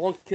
Donc,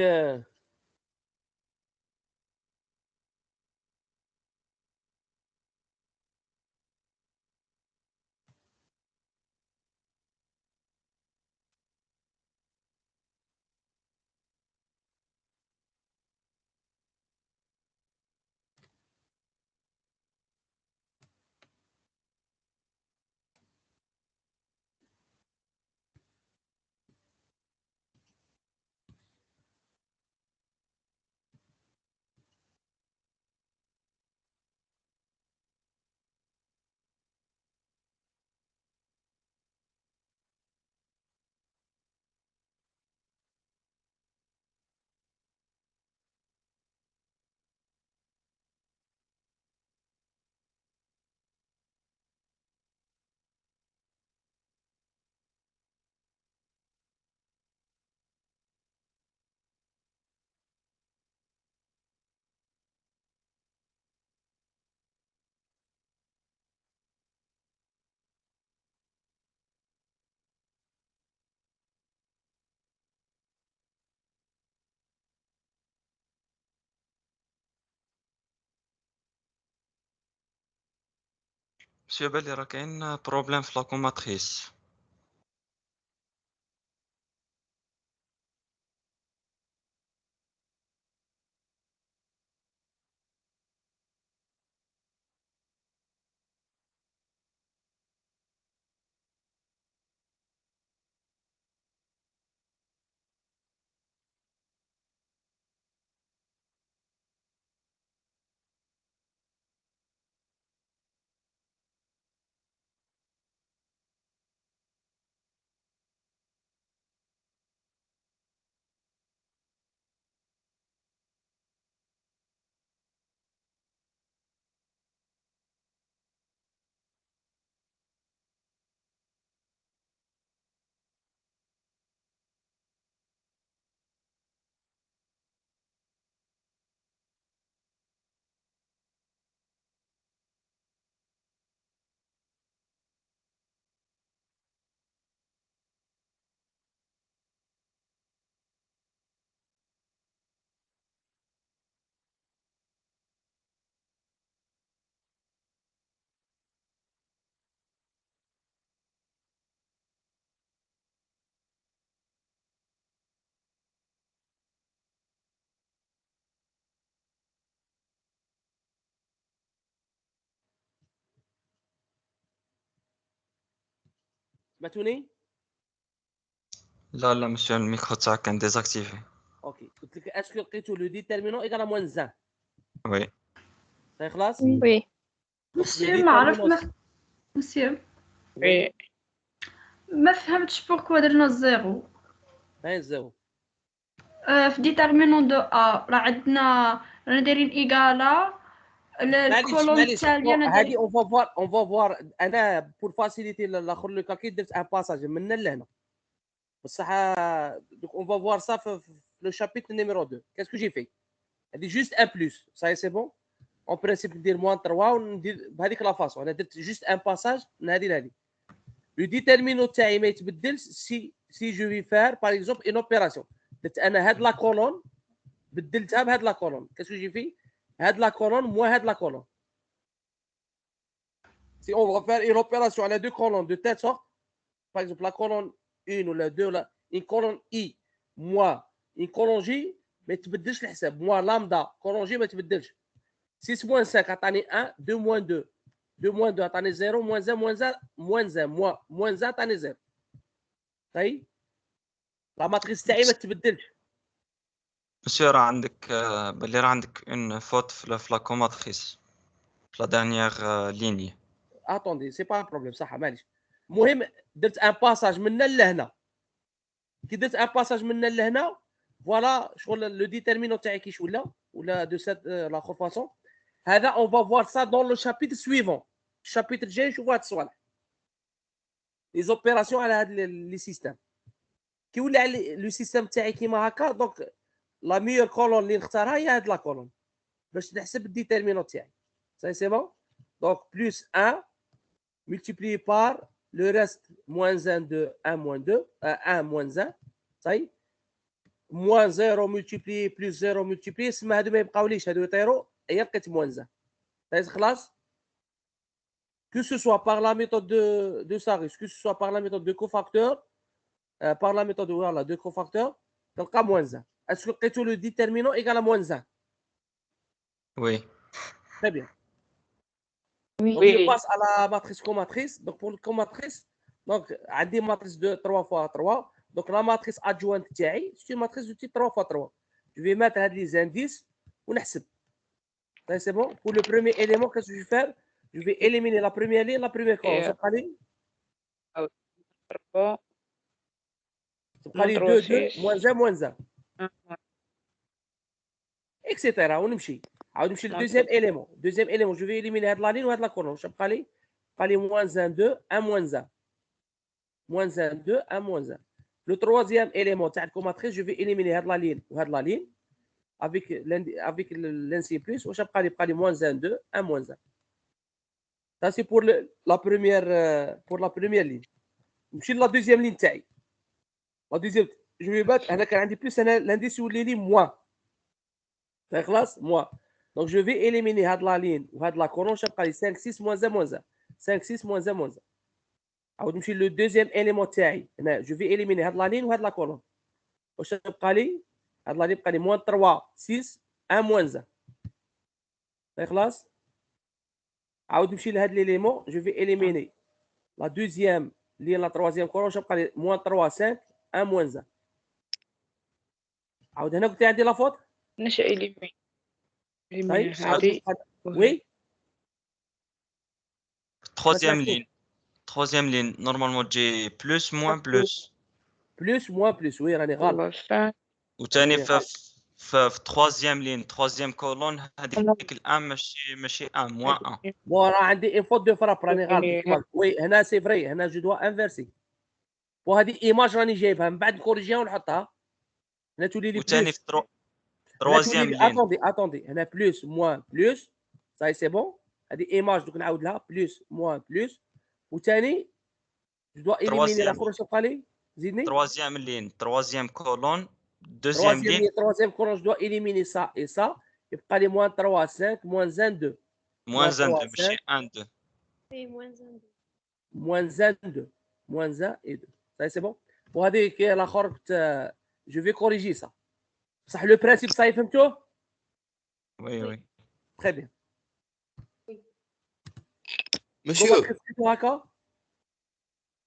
مسيو بالي راه كاين بروبليم في لاكوماتريس. سمعتوني؟ لا لا مسيو الميكرو تاعك كان ديزاكتيفي. اوكي، قلت لك اسكو لقيتو لو ديتيرمينون ايكال موان زان. وي صحيح خلاص؟ وي مسيو ما عرفت مسيو وي ما فهمتش بوركوا درنا الزيرو. فين الزيرو؟ في ديترمينون دو ا راه عندنا رانا دايرين ايكالا الكولوم التالية انا هذه دايرين اون فوار انا بور فاسيليتي الاخر لو كالكيل درت ان باساج من لهنا بصح دوك اون فوار سا في لو شابيتر نيميرو 2 كاسكو جي في هذه جوست ان بلوس ساي سي بون اون برينسيپ ندير موان 3 وندير بهذيك لا فاصون. انا درت جوست ان باساج من هذه لهذه. لو ديتيرمينو تاعي ما يتبدلش سي جو في فار باغ اكزومبل اون اوبيراسيون درت انا هاد لا كولون بدلتها بهاد لا كولون كاسكو جي في هاد لا كولون موا هاد لا كولون. Si on va faire une opération à deux colonnes de telle sorte, par exemple la colonne 1 ou la 2, une colonne I, moi, une colonne J, mais tu بدلش الحساب. moi lambda colonne J ما تبدلش. 6 moins 5 عطاني 1, 2 moins 2. 2 moins 2 عطاني 0, moins 1 moins 1 moins 1 moins 1 عطاني 0. طيب لا ماتريس تاعي ما تبدلش. مسيو راه عندك باللي راه عندك اون فوت في لاكوماتريس في لا دانيير ليني. اتوندي سي با بروبليم صح معليش. المهم درت ان باساج من لهنا. كي درت ان باساج من لهنا فوالا شغل لو ديتيرمينون تاعي كيش ولا دو سيت لاخر فاسون. هذا اون فا فوار سا دون لو شابيتر سويفون. الشابيتر الجاي نشوفوا هاد الصوالح لي زوبيراسيون على هاد لي سيستيم. كي ولا لو سيستيم تاعي كيما هكا دونك لا ميور كولون اللي نختارها هي هاد لا كولون باش نحسب الديتيرمينون تاعي. سي بون دونك بلس 1 multiplié par le reste moins 1 de 1 moins 2 1 moins 1 صحيح moins 0 multiplié plus 0 multiplié سما هادو ما يبقاوليش هادو يطيروا هي لقيت موان 1 خلاص que ce soit par la méthode de Sarus que ce soit par la méthode de cofacteur par la méthode voilà de cofacteur تلقى moins 1 est-ce que لقيتوا le déterminant égal à moins 1 Oui. très bien Oui. donc je passe à la matrice comatrice donc pour le comatrice donc عندي matrice de 3 fois 3 donc la matrice adjointe تاعي c'est une matrice de type 3 fois 3 je vais mettre هاد les indices ونحسب c'est bon pour le premier élément qu'est-ce que je vais faire je vais éliminer la première ligne la première colonne تبقى لي 2 2 moins 1 moins 1 etc ونمشي عاود نمشي للدوزيام élément deuxième élément je vais éliminer هاد la ligne وهاد la colonne واش بقى لي moins 1 2 1 moins 1 moins 1 2 1 moins 1 le troisième élément تاع الكوماتريس je vais éliminer هاد la ligne وهاد la ligne avec l'insigne plus واش بقى لي moins 1 2 1 moins 1 ça c'est pour la première ligne نمشي لا deuxième ligne تاعي la deuxième je vais mettre هنا كان عندي plus هنا l'indice يولي لي moins خلاص moins donc je vais éliminer هاد la ligne وهاد la colonne واش بقى لي 5 6 moins 1 moins 1 5 6 moins 1 moins 1 عاود نمشي لو deuxième élément تاعي هنا je vais éliminer هاد la ligne وهاد la colonne واش بقى لي هاد لا ligne بقى لي moins 3 6 1 moins 1 خلاص عاود نمشي لهاد ليليمون je vais éliminer la deuxième ligne la troisième colonne واش بقى لي moins 3 5 1 moins 1 عاود هنا قلت عندي لا فوت نشا إليمين هذه وي troisième ligne normalement تجي plus moins plus وي راني غلط وثاني في troisième ligne troisième colonne هذيك الان ماشي 1 moins 1 راه عندي فوت دو فراب راني غلط وي هنا سي فري هنا جو دوا انفيرسي وهذه ايماج راني جايبها من بعد نكوريجيها ونحطها هنا تولي لي وثاني في troisième ligne اتوندي هنا بلس موان بلس صاي سي بون هذه ايماج دوك نعاود لها بلس موان بلس وثاني جو دوا ايليميني لا كروس بقى لي زيدني troisième colonne deuxième ligne troisième colonne je dois éliminer ça et ça يبقى لي moins 3 5 moins 1 2 moins 1 2 ماشي 1 2 Oui, moins 1 2 moins 1 2 moins 1 et 2 ça c'est bon وهذه كي الاخر je vais corriger ça صح le principe ça فهمتوه oui très bien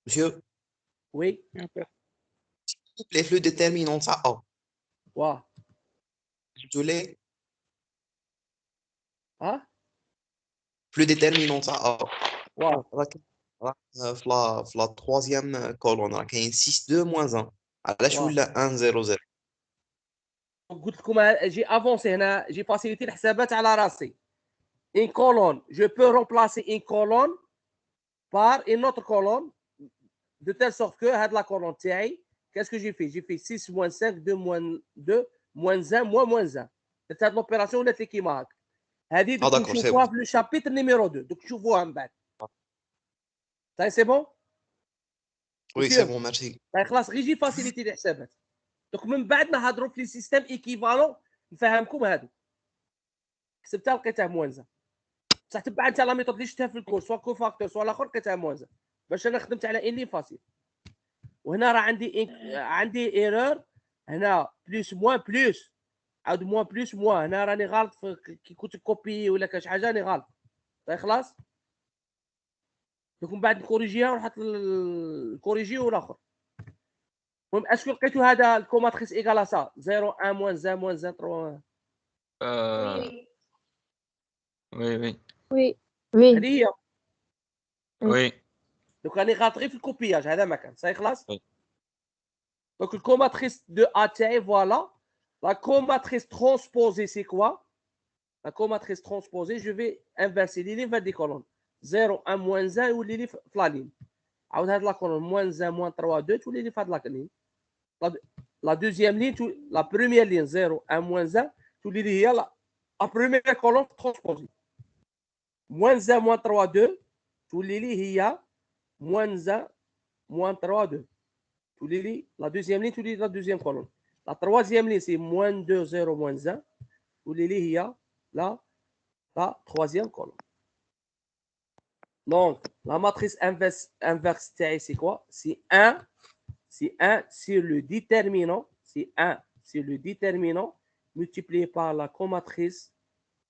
Monsieur, oui les flux déterminants ça A. واه Tous les ها flux déterminants ça A. واه في la troisième colonne راه كاين 6 2 moins 1 علاش ولا 1 0 0 قلت لكم جي افونسي هنا جي فاسيليتي الحسابات على راسي une colonne je peux remplacer une colonne par une autre colonne de telle sorte que هاد la colonne تاعي qu'est-ce que j'ai fait 6 moins 5 2 moins 2 moins 1 moins 1 درت هاد لوبيراسيون ولات لي كيما هاك هذه دوك نشوفوها في لو شابيتر نيميرو 2 دوك نشوفوها من بعد سي بون وي سي بون ميرسي خلاص غير جي فاسيليتي الحسابات دوك من بعد نهضروا في لي سيستيم ايكيفالون نفهمكم هادو كتبتها لقيتها موانزه بصح تبع انت لا ميثود اللي شفتها في الكورس سوا كوفاكتور سوا الاخر لقيتها موانزه باش انا خدمت على اني فاسيل وهنا راه عندي ايرور هنا بلس موان بلس عاود موان بلس موان هنا راني غلط كي كنت كوبي ولا كاش حاجه راني غلط خلاص دوك من بعد نكوريجيها ونحط الكوريجي والاخر المهم اسكو لقيتوا هذا الكوماتريس ايغال سا 0 1 موان 1 موان 3 وي هذه هي وي دوك راني غلط غير في الكوبياج هذا ما كان صاي خلاص دونك الكوماتريس دو ا تاعي فوالا لا كوماتريس ترانسبوزي سي كوا لا كوماتريس ترانسبوزي جو في انفيرسي لي لين دي كولون 0 1 موان 1 يولي لي في لا لين عاود هاد لا كولون موان 1 موان 3 2 تولي لي في هاد لا لين لا دوزيام لين لا بروميير لين 0 1 موان 1 تولي لي هي لا بروميير كولون ترانسبوزي موان 1 موان 3 2 تولي لي هي moins 1 moins 3 2 تولي لي لا دوزيام لين تولي لا دوزيام كولون La troisième ligne, c'est moins 2, 0, moins 1. Ou les lignes, là, la troisième colonne. Donc, la matrice inverse, c'est quoi? C'est 1. C'est 1 sur le déterminant. C'est 1 sur le déterminant multiplié par la comatrice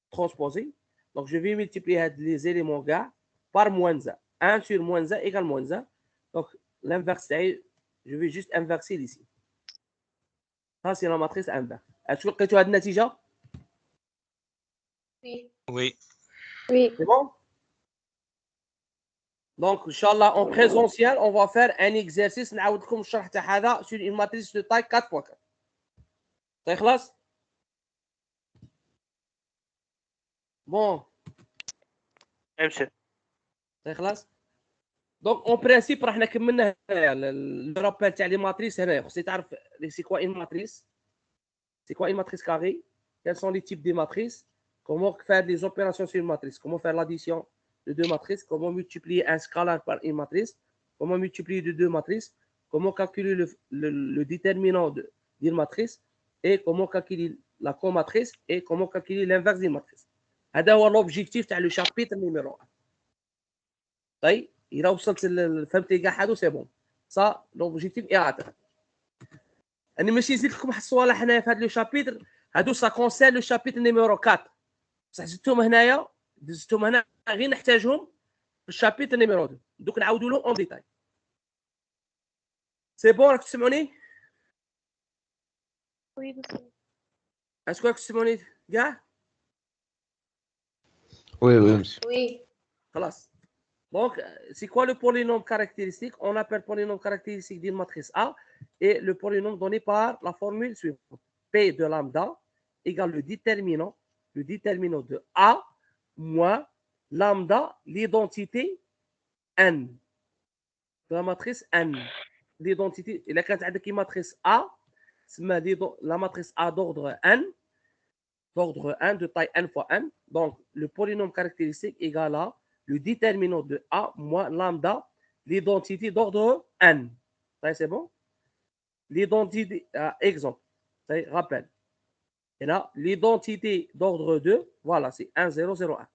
transposée. Donc, je vais multiplier les éléments gars par moins 1. 1 sur moins 1 égale moins 1. Donc, l'inverse, je vais juste inverser ici. Ça, c'est la matrice inverse. Est-ce que tu as de natija? Oui. Oui. Oui. C'est bon? Donc, Inch'Allah, en présentiel, on va faire un exercice. نعاود لكم الشرح تاع هذا sur une matrice de taille 4x4. طيب خلاص؟ Bon. طيب خلاص؟ Donc, en principe, راح كملنا هنايا le rappel تاع لي ماتريس هنايا. خصني تعرف c'est quoi une matrice? C'est quoi une matrice carrée? Quels sont les types des matrices? Comment faire des opérations sur une matrice? Comment faire l'addition de deux matrices? Comment multiplier un scalaire par une matrice? Comment multiplier de deux matrices? Comment calculer le déterminant d'une matrice? Et comment calculer la comatrice? Et comment calculer l'inverse d'une matrice? هذا هو l'objectif تاع le chapitre numéro 1. طيب إذا وصلت فهمتي كاع هادو سي بون. Ça l'objectif est atteint. أنا ماشي نزيد لكم واحد الصوالح هنايا في هذا لو شابيتر. هادو سا كونسيرن لو شابيتر نيميرو 4. بصح زدتهم هنايا دزتهم هنا غير نحتاجهم في الشابيتر نيميرو 2. دوك نعاودوا لهم اون ديتاي. سي بون راك تسمعوني؟ Oui, monsieur. اسكو راك تسمعوني كاع؟ Oui, monsieur. Oui. خلاص. Donc, c'est quoi le polynôme caractéristique? On appelle polynôme caractéristique d'une matrice A et le polynôme donné par la formule suivante. P de lambda égale le déterminant de A moins lambda, l'identité N. De la matrice N. L'identité, il y a une matrice A, la matrice A d'ordre N, de taille N fois N. Donc, le polynôme caractéristique égale à le déterminant de A moins lambda, l'identité d'ordre N. C'est bon? L'identité, exemple, rappel. Et là, l'identité d'ordre 2, voilà, c'est 1, 0, 0, 1.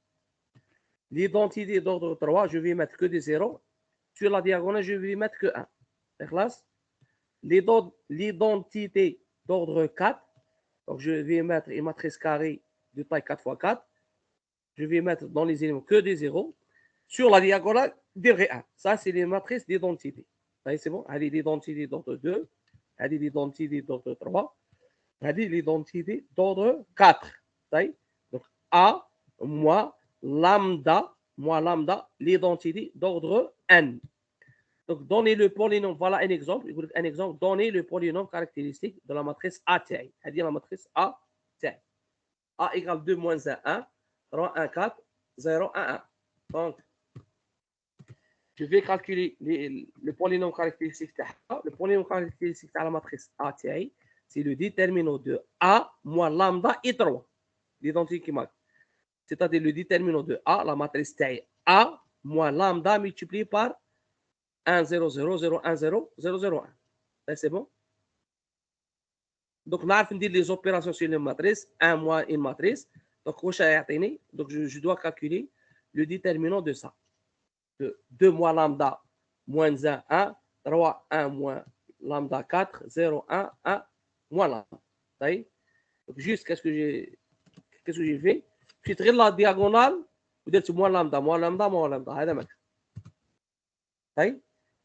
L'identité d'ordre 3, je vais mettre que des 0. Sur la diagonale, je vais mettre que 1. C'est classe? L'identité d'ordre 4, donc je vais mettre une matrice carrée de taille 4 x 4. Je vais mettre dans les éléments que des 0. Sur la diagonale, des vrais 1. Ça, c'est les matrices d'identité. C'est bon? Elle est l'identité d'ordre 2. Elle est l'identité d'ordre 3. Elle est l'identité d'ordre 4. Donc, A moins lambda, l'identité d'ordre N. Donc, donnez le polynôme. Voilà un exemple. Un exemple. Donnez le polynôme caractéristique de la matrice A TI. C'est-à-dire la matrice A TI. A égale 2 moins 1, 1. 3, 1, 4, 0, 1, 1. Donc, je vais calculer le polynôme caractéristique. Le polynôme caractéristique de la matrice A TI, c'est le déterminant de A moins lambda et 3. L'identité qui marque. C'est-à-dire le déterminant de A, la matrice TI, A moins lambda multiplié par 1, 0, 0, 0, 1, 0, 0, 0, 1. C'est bon? Donc, on a fait les opérations sur une matrice, 1 moins une matrice. Donc, je dois calculer le déterminant de ça. De 2 moins lambda moins 1, 1, 3, 1 moins lambda 4, 0, 1, 1, moins lambda. Donc, juste, qu'est-ce que j'ai fait? J'ai tiré la diagonale, vous dites moins lambda, moins lambda, moins lambda.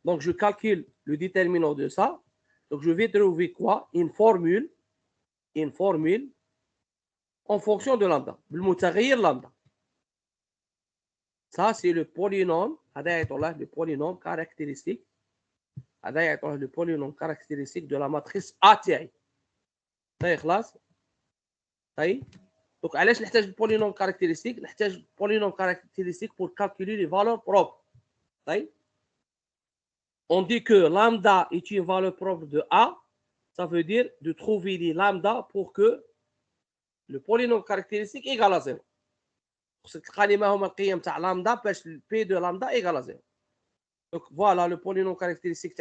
Donc, je calcule le déterminant de ça. Donc, je vais trouver quoi? Une formule en fonction de lambda. Lambda. Ça, c'est le polynôme. Le polynôme caractéristique. Le polynôme caractéristique de la matrice ATI. Donc, علاش نحتاج البولينوم caractéristique؟ نحتاج البولينوم caractéristique pour calculer les valeurs propres. On dit que lambda est une valeur propre de A. Ça veut dire de trouver les lambda pour que le polynôme caractéristique égale à 0. P de lambda égale à 0. Donc voilà le polynôme caractéristique.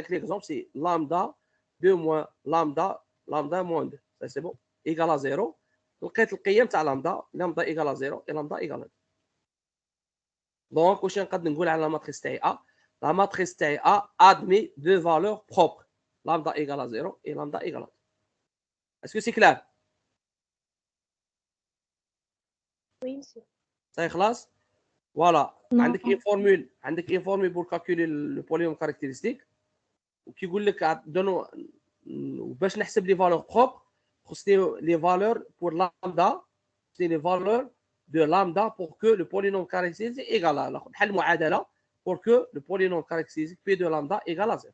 L'exemple c'est lambda 2 moins lambda لامدا موان 2 ça c'est bon égal à 0 لقيت القيم تاع لامدا égal à 0 et lambda égal à 2 دونك واش نقدر نقول على لا ماتريس تاعي A la matrice تاعي A admet deux valeurs propres lambda égal à 0 et lambda égal à 2 est-ce que c'est clair Oui, monsieur. ça y خلاص voilà Non. عندك une formule pour calculer le polynôme caractéristique وكيقول لك دونو باش نحسب لي فالور بروبر خصني لي فالور pour lambda c'est les valeurs de lambda pour que le polynôme caractéristique égale à نحل معادله pour que le polynôme caractéristique p de lambda égale à 0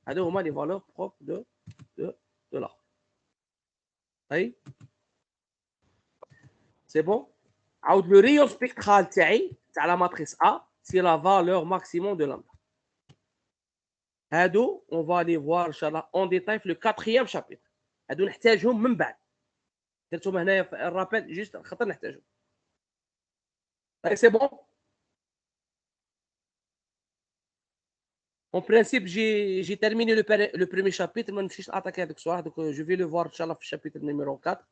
هادو هما les valeurs propres de la طيب c'est bon عاود le rayon spectral تاعي تاع la matrice A c'est la valeur maximum de lambda هادو on va les voir ان شاء الله en détail في le 4e chapitre هادو نحتاجهم من بعد درتهم هنايا في الرابيل جوست خاطر نحتاجهم طيب c'est bon en principe j'ai terminé le premier chapitre ما نمشيش اتاكي هذاك الصوالح donc je vais le voir ان شاء الله في الشابيتر numéro 4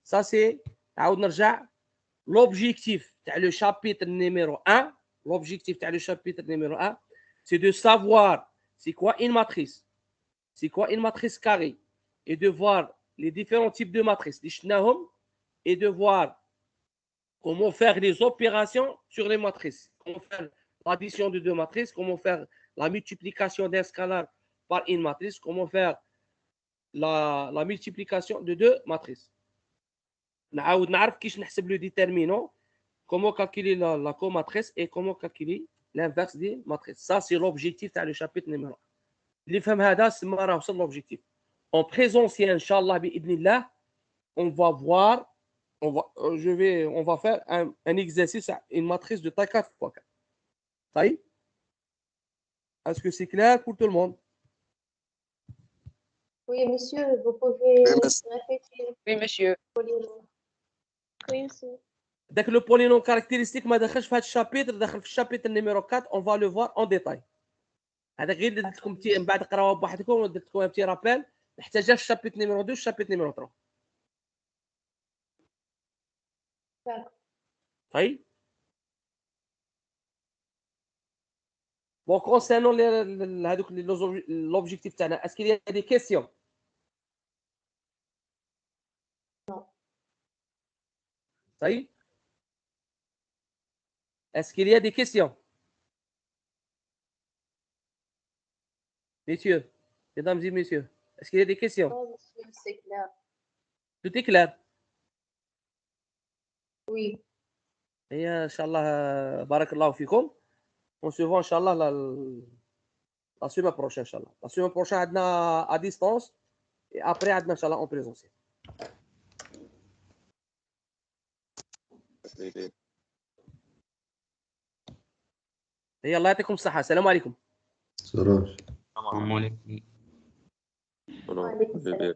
ça c'est عاود نرجع l'objectif تاع le chapitre numéro 1 l'objectif تاع le chapitre numéro 1 c'est de savoir c'est quoi une matrice c'est quoi une matrice carrée et de voir les différents types de matrices et de voir comment faire les opérations sur les matrices, comment faire l'addition de deux matrices, comment faire la multiplication d'un scalar par une matrice, comment faire la multiplication de deux matrices. نعاود نعرف كيش نحسب le déterminant, comment calculer la comatrice et comment calculer l'inverse des matrices. Ça c'est l'objectif تاع le chapitre numéro 1. اللي فهم هذا سما راه وصل l'objectif. En présentiel inchallah باذن الله on va voir on va faire un exercice à une matrice de taille 4x4. طيب est-ce que c'est clair pour tout le monde Oui, monsieur, vous pouvez répéter. Oui, monsieur. Oui, monsieur. داك لو بولينوم كاركتيرستيك ما دخلش في هذا الشابيتر دخل في الشابيتر نيميرو 4 on va le voir en détail. هذا غير درت لكم من بعد قراوها بوحدكم ودرت لكم بتي رابيل نحتاجها في الشابيتر نيميرو 2 والشابيتر نيميرو 3. طيب bon concernant هذوك l'objectif تاعنا est-ce qu'il y a des questions Non. طيب est-ce qu'il y a des questions messieurs mesdames et messieurs est-ce qu'il y a des questions Non, monsieur, c'est clair. tout est clair Oui. et inchallah barakallahu fikum on se voit inchallah la semaine prochaine inchallah la semaine prochaine عندنا à distance et après عندنا inchallah en présentiel هي الله يعطيكم الصحة السلام عليكم سراج السلام عليكم وعليكم السلام.